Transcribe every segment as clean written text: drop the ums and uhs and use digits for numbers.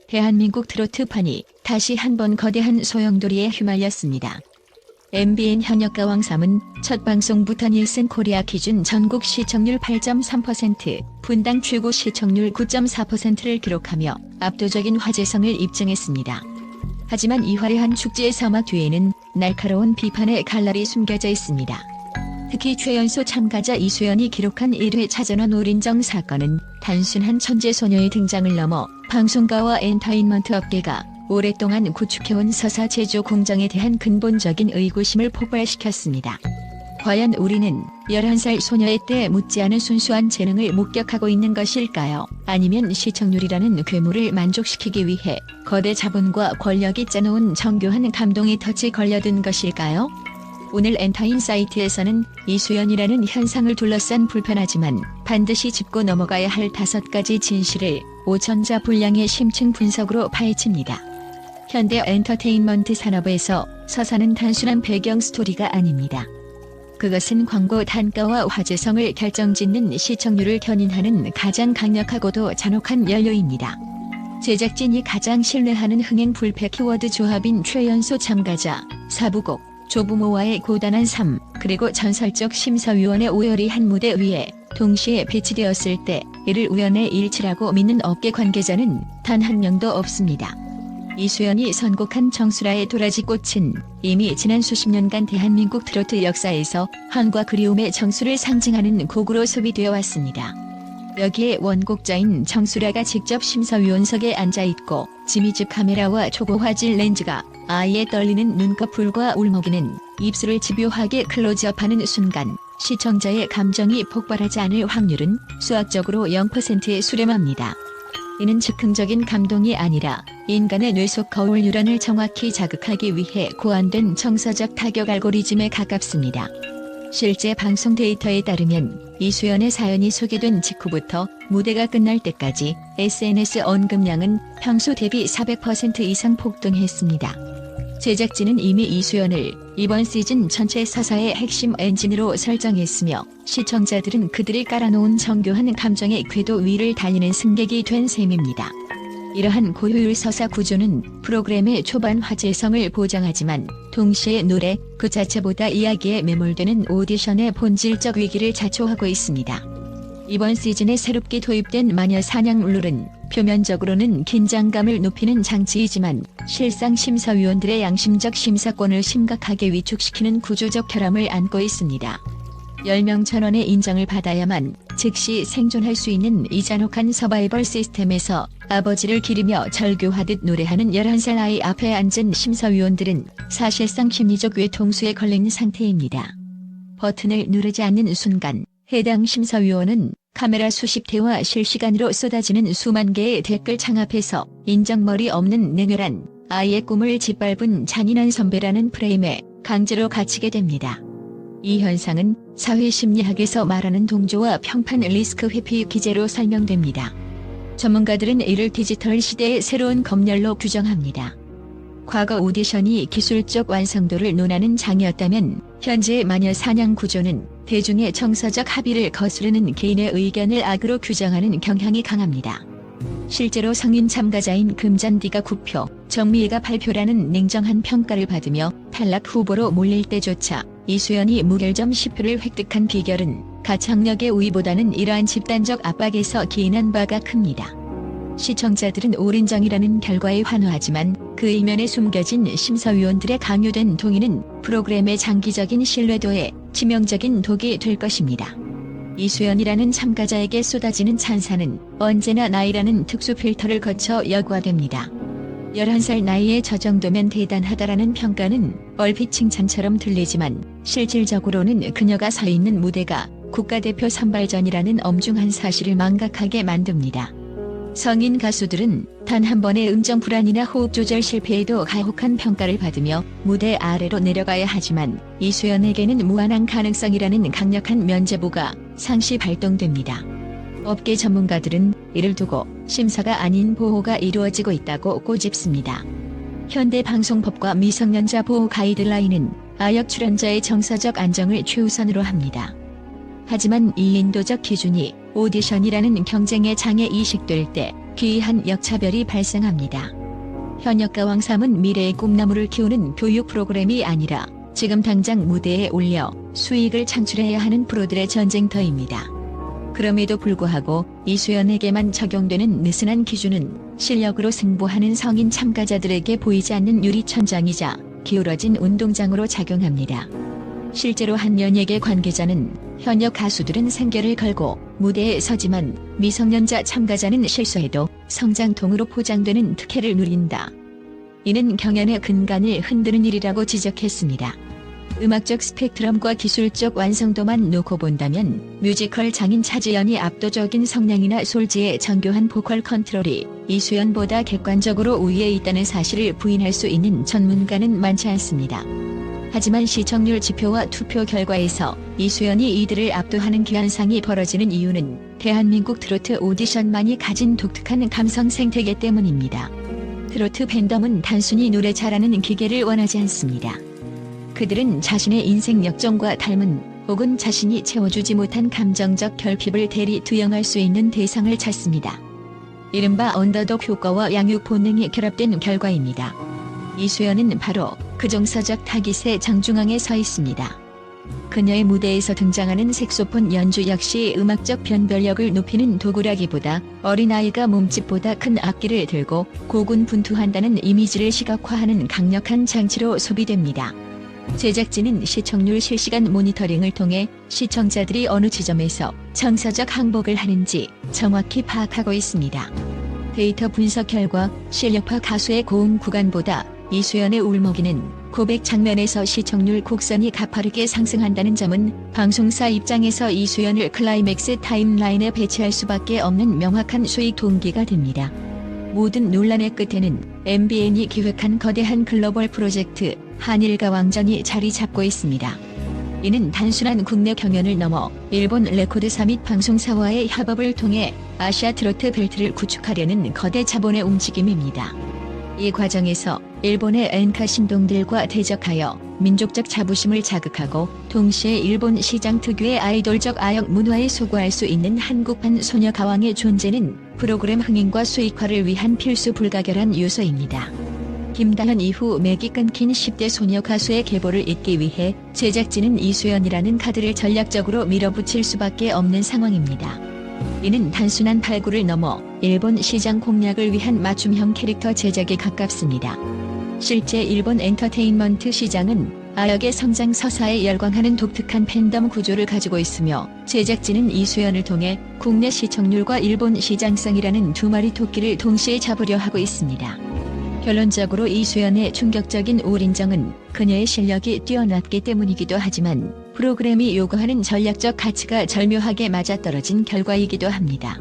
대한민국 트로트판이 다시 한번 거대한 소용돌이에 휘말렸습니다. MBN 현역가왕3은 첫 방송부터 닐슨 코리아 기준 전국 시청률 8.3%, 분당 최고 시청률 9.4%를 기록하며 압도적인 화제성을 입증했습니다. 하지만 이 화려한 축제의 서막 뒤에는 날카로운 비판의 칼날이 숨겨져 있습니다. 특히 최연소 참가자 이수연이 기록한 1회 차전원 올인정 사건은 단순한 천재소녀의 등장을 넘어 방송가와 엔터테인먼트 업계가 오랫동안 구축해온 서사 제조 공정에 대한 근본적인 의구심을 폭발시켰습니다. 과연 우리는 11살 소녀의 때 묻지 않은 순수한 재능을 목격하고 있는 것일까요? 아니면 시청률이라는 괴물을 만족시키기 위해 거대 자본과 권력이 짜놓은 정교한 감동의 덫에 걸려든 것일까요? 오늘 엔터인 사이트에서는 이수연이라는 현상을 둘러싼 불편하지만 반드시 짚고 넘어가야 할 5가지 진실을 오천자 분량의 심층 분석으로 파헤칩니다. 현대 엔터테인먼트 산업에서 서사는 단순한 배경 스토리가 아닙니다. 그것은 광고 단가와 화제성을 결정짓는 시청률을 견인하는 가장 강력하고도 잔혹한 연료입니다. 제작진이 가장 신뢰하는 흥행 불패 키워드 조합인 최연소 참가자, 사부곡, 조부모와의 고단한 삶, 그리고 전설적 심사위원의 오열이 한 무대 위에 동시에 배치되었을 때 이를 우연의 일치라고 믿는 업계 관계자는 단 한 명도 없습니다. 이수연이 선곡한 정수라의 도라지꽃은 이미 지난 수십 년간 대한민국 트로트 역사에서 환과 그리움의 정수를 상징하는 곡으로 소비되어 왔습니다. 여기에 원곡자인 정수라가 직접 심사위원석에 앉아있고 지미즈 카메라와 초고화질 렌즈가 아이의 떨리는 눈꺼풀과 울먹이는 입술을 집요하게 클로즈업하는 순간 시청자의 감정이 폭발하지 않을 확률은 수학적으로 0%에 수렴합니다. 이는 즉흥적인 감동이 아니라 인간의 뇌 속 거울 뉴런을 정확히 자극하기 위해 고안된 정서적 타격 알고리즘에 가깝습니다. 실제 방송 데이터에 따르면 이수연의 사연이 소개된 직후부터 무대가 끝날 때까지 SNS 언급량은 평소 대비 400% 이상 폭등했습니다. 제작진은 이미 이수연을 이번 시즌 전체 서사의 핵심 엔진으로 설정했으며 시청자들은 그들이 깔아놓은 정교한 감정의 궤도 위를 달리는 승객이 된 셈입니다. 이러한 고효율 서사 구조는 프로그램의 초반 화제성을 보장하지만 동시에 노래 그 자체보다 이야기에 매몰되는 오디션의 본질적 위기를 자초하고 있습니다. 이번 시즌에 새롭게 도입된 마녀 사냥 룰은 표면적으로는 긴장감을 높이는 장치이지만 실상 심사위원들의 양심적 심사권을 심각하게 위축시키는 구조적 결함을 안고 있습니다. 10명 전원의 인정을 받아야만 즉시 생존할 수 있는 이 잔혹한 서바이벌 시스템에서 아버지를 기리며 절규하듯 노래하는 11살 아이 앞에 앉은 심사위원들은 사실상 심리적 외통수에 걸린 상태입니다. 버튼을 누르지 않는 순간 해당 심사위원은 카메라 수십 대와 실시간으로 쏟아지는 수만 개의 댓글 창 앞에서 인정머리 없는 냉혈한 아이의 꿈을 짓밟은 잔인한 선배라는 프레임에 강제로 갇히게 됩니다. 이 현상은 사회심리학에서 말하는 동조와 평판 리스크 회피 기제로 설명됩니다. 전문가들은 이를 디지털 시대의 새로운 검열로 규정합니다. 과거 오디션이 기술적 완성도를 논하는 장이었다면 현재의 마녀 사냥 구조는 대중의 정서적 합의를 거스르는 개인의 의견을 악으로 규정하는 경향이 강합니다. 실제로 성인 참가자인 금잔디가 9표, 정미애가 8표라는 냉정한 평가를 받으며 탈락 후보로 몰릴 때조차 이수연이 무결점 10표를 획득한 비결은 가창력의 우위보다는 이러한 집단적 압박에서 기인한 바가 큽니다. 시청자들은 올인정이라는 결과에 환호하지만 그 이면에 숨겨진 심사위원들의 강요된 동의는 프로그램의 장기적인 신뢰도에 치명적인 독이 될 것입니다. 이수연이라는 참가자에게 쏟아지는 찬사는 언제나 나이라는 특수 필터를 거쳐 여과됩니다. 11살 나이에 저 정도면 대단하다라는 평가는 얼핏 칭찬처럼 들리지만 실질적으로는 그녀가 서 있는 무대가 국가대표 선발전이라는 엄중한 사실을 망각하게 만듭니다. 성인 가수들은 단 한 번의 음정 불안이나 호흡 조절 실패에도 가혹한 평가를 받으며 무대 아래로 내려가야 하지만 이수연에게는 무한한 가능성이라는 강력한 면죄부가 상시 발동됩니다. 업계 전문가들은 이를 두고 심사가 아닌 보호가 이루어지고 있다고 꼬집습니다. 현대방송법과 미성년자 보호 가이드라인은 아역 출연자의 정서적 안정을 최우선으로 합니다. 하지만 이 인도적 기준이 오디션이라는 경쟁의 장에 이식될 때 기이한 역차별이 발생합니다. 현역가 왕3은 미래의 꿈나무를 키우는 교육 프로그램이 아니라 지금 당장 무대에 올려 수익을 창출해야 하는 프로들의 전쟁터입니다. 그럼에도 불구하고 이수연에게만 적용되는 느슨한 기준은 실력으로 승부하는 성인 참가자들에게 보이지 않는 유리천장이자 기울어진 운동장으로 작용합니다. 실제로 한 연예계 관계자는 현역 가수들은 생계를 걸고 무대에 서지만 미성년자 참가자는 실수해도 성장통으로 포장되는 특혜를 누린다. 이는 경연의 근간을 흔드는 일이라고 지적했습니다. 음악적 스펙트럼과 기술적 완성도만 놓고 본다면 뮤지컬 장인 차지연이 압도적인 성량이나 솔지의 정교한 보컬 컨트롤이 이수연보다 객관적으로 우위에 있다는 사실을 부인할 수 있는 전문가는 많지 않습니다. 하지만 시청률 지표와 투표 결과에서 이수연이 이들을 압도하는 기현상이 벌어지는 이유는 대한민국 트로트 오디션만이 가진 독특한 감성 생태계 때문입니다. 트로트 팬덤은 단순히 노래 잘하는 기계를 원하지 않습니다. 그들은 자신의 인생 역정과 닮은 혹은 자신이 채워주지 못한 감정적 결핍을 대리 투영할 수 있는 대상을 찾습니다. 이른바 언더독 효과와 양육 본능이 결합된 결과입니다. 이수연은 바로 그 정서적 타깃의 정중앙에 서 있습니다. 그녀의 무대에서 등장하는 색소폰 연주 역시 음악적 변별력을 높이는 도구라기보다 어린아이가 몸집보다 큰 악기를 들고 고군분투한다는 이미지를 시각화하는 강력한 장치로 소비됩니다. 제작진은 시청률 실시간 모니터링을 통해 시청자들이 어느 지점에서 정서적 항복을 하는지 정확히 파악하고 있습니다. 데이터 분석 결과 실력파 가수의 고음 구간보다 이수연의 울먹이는 고백 장면에서 시청률 곡선이 가파르게 상승한다는 점은 방송사 입장에서 이수연을 클라이맥스 타임라인에 배치할 수밖에 없는 명확한 수익 동기가 됩니다. 모든 논란의 끝에는 MBN이 기획한 거대한 글로벌 프로젝트 한일가 왕전이 자리 잡고 있습니다. 이는 단순한 국내 경연을 넘어 일본 레코드사 및 방송사와의 협업을 통해 아시아 트로트 벨트를 구축하려는 거대 자본의 움직임입니다. 이 과정에서 일본의 엔카 신동들과 대적하여 민족적 자부심을 자극하고 동시에 일본 시장 특유의 아이돌적 아역 문화에 소구할 수 있는 한국판 소녀 가왕의 존재는 프로그램 흥행과 수익화를 위한 필수 불가결한 요소입니다. 김다현 이후 맥이 끊긴 10대 소녀 가수의 계보를 잇기 위해 제작진은 이수연이라는 카드를 전략적으로 밀어붙일 수밖에 없는 상황입니다. 이는 단순한 발굴을 넘어 일본 시장 공략을 위한 맞춤형 캐릭터 제작에 가깝습니다. 실제 일본 엔터테인먼트 시장은 아역의 성장 서사에 열광하는 독특한 팬덤 구조를 가지고 있으며 제작진은 이수연을 통해 국내 시청률과 일본 시장성이라는 두 마리 토끼를 동시에 잡으려 하고 있습니다. 결론적으로 이수연의 충격적인 올인정은 그녀의 실력이 뛰어났기 때문이기도 하지만 프로그램이 요구하는 전략적 가치가 절묘하게 맞아떨어진 결과이기도 합니다.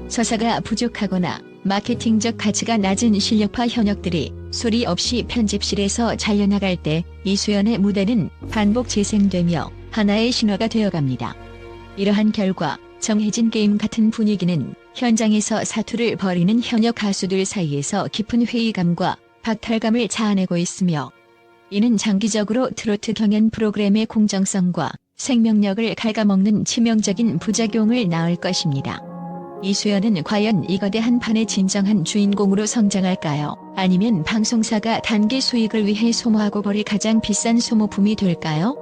서사가 부족하거나 마케팅적 가치가 낮은 실력파 현역들이 소리 없이 편집실에서 잘려나갈 때 이수연의 무대는 반복 재생되며 하나의 신화가 되어갑니다. 이러한 결과 정해진 게임 같은 분위기는 현장에서 사투를 벌이는 현역 가수들 사이에서 깊은 회의감과 박탈감을 자아내고 있으며 이는 장기적으로 트로트 경연 프로그램의 공정성과 생명력을 갉아먹는 치명적인 부작용을 낳을 것입니다. 이수연은 과연 이 거대한 판의 진정한 주인공으로 성장할까요? 아니면 방송사가 단기 수익을 위해 소모하고 버릴 가장 비싼 소모품이 될까요?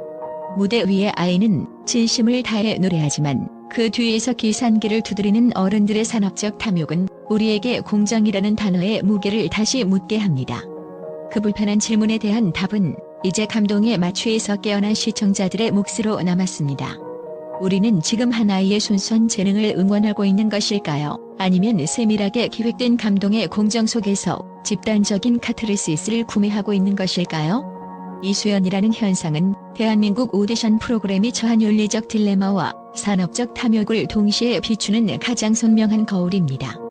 무대 위의 아이는 진심을 다해 노래하지만 그 뒤에서 기산기를 두드리는 어른들의 산업적 탐욕은 우리에게 공정이라는 단어의 무게를 다시 묻게 합니다. 그 불편한 질문에 대한 답은 이제 감동의 마취에서 깨어난 시청자들의 몫으로 남았습니다. 우리는 지금 한 아이의 순수한 재능을 응원하고 있는 것일까요? 아니면 세밀하게 기획된 감동의 공정 속에서 집단적인 카타르시스를 구매하고 있는 것일까요? 이수연이라는 현상은 대한민국 오디션 프로그램이 처한 윤리적 딜레마와 산업적 탐욕을 동시에 비추는 가장 선명한 거울입니다.